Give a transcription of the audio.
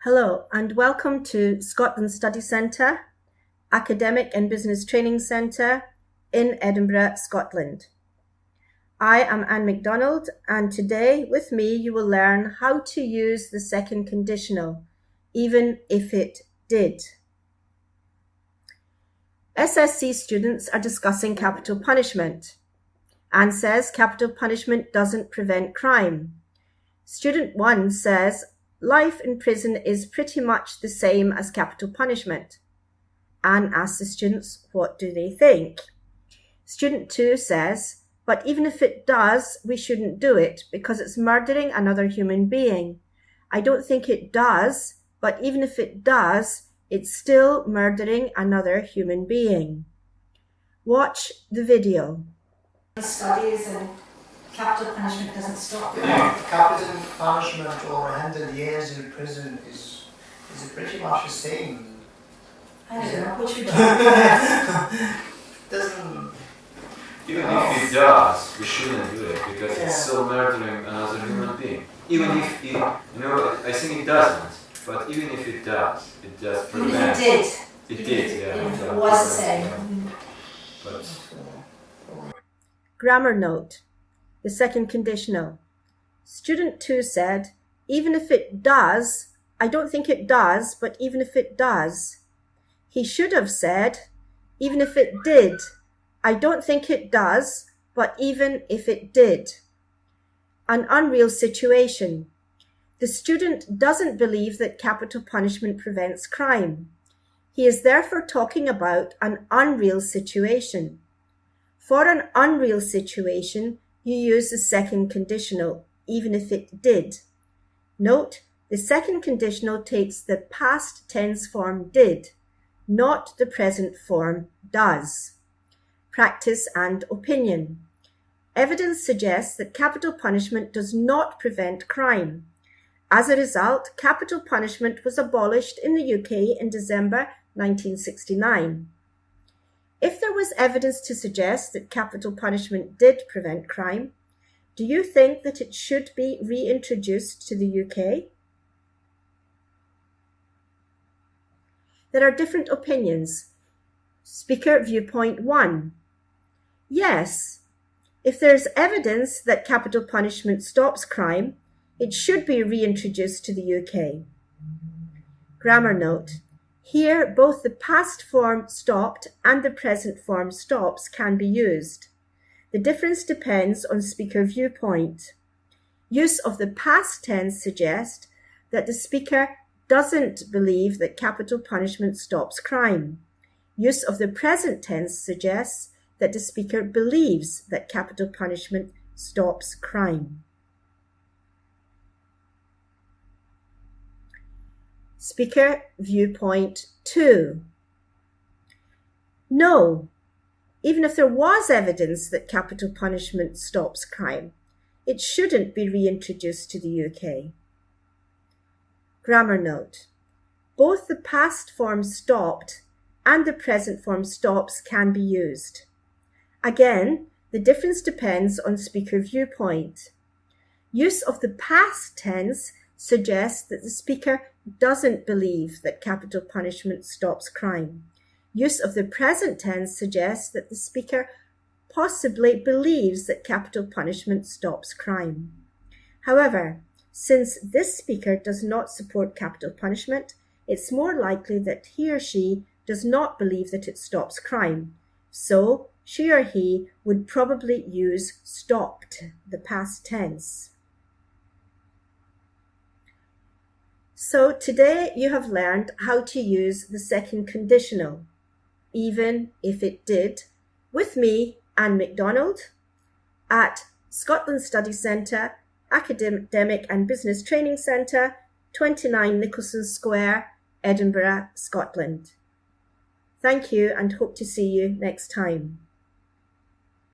Hello and welcome to Scotland Study Centre, Academic and Business Training Centre in Edinburgh, Scotland. I am Anne MacDonald and today with me you will learn how to use the second conditional, even if it did. SSC students are discussing capital punishment. Anne says capital punishment doesn't prevent crime. Student 1 says life in prison is pretty much the same as capital punishment. Anne asks the students what do they think. Student 2 says, but even if it does, we shouldn't do it because it's murdering another human being. I don't think it does, but even if it does, it's still murdering another human being. Watch the video. Studies and capital punishment doesn't stop. Capital punishment or 100 years in prison is pretty much the same. I don't know, which would you Doesn't. Even if it does, we shouldn't do it because it's still murdering another human being. Even if it, I think it doesn't, but even if it does prevent. Even if it did, yeah. It was the same. But Grammar note. The second conditional. Student 2 said, even if it does, I don't think it does, but even if it does. He should have said, even if it did, I don't think it does, but even if it did. An unreal situation. The student doesn't believe that capital punishment prevents crime. He is therefore talking about an unreal situation. For an unreal situation, you use the second conditional, even if it did. Note, the second conditional takes the past tense form did, not the present form does. Practice and opinion. Evidence suggests that capital punishment does not prevent crime. As a result, capital punishment was abolished in the UK in December 1969. If there was evidence to suggest that capital punishment did prevent crime, do you think that it should be reintroduced to the UK? There are different opinions. Speaker viewpoint 1. Yes, if there's evidence that capital punishment stops crime, it should be reintroduced to the UK. Grammar note. Here, both the past form stopped and the present form stops can be used. The difference depends on speaker viewpoint. Use of the past tense suggests that the speaker doesn't believe that capital punishment stops crime. Use of the present tense suggests that the speaker believes that capital punishment stops crime. Speaker viewpoint 2. No, even if there was evidence that capital punishment stops crime, it shouldn't be reintroduced to the UK. Grammar note. Both the past form stopped and the present form stops can be used. Again, the difference depends on speaker viewpoint. Use of the past tense suggests that the speaker doesn't believe that capital punishment stops crime. Use of the present tense suggests that the speaker possibly believes that capital punishment stops crime. However, since this speaker does not support capital punishment, it's more likely that he or she does not believe that it stops crime. So, she or he would probably use stopped, the past tense. So today you have learned how to use the second conditional, even if it did, with me, Anne MacDonald, at Scotland Study Centre, Academic and Business Training Centre, 29 Nicholson Square, Edinburgh, Scotland. Thank you and hope to see you next time.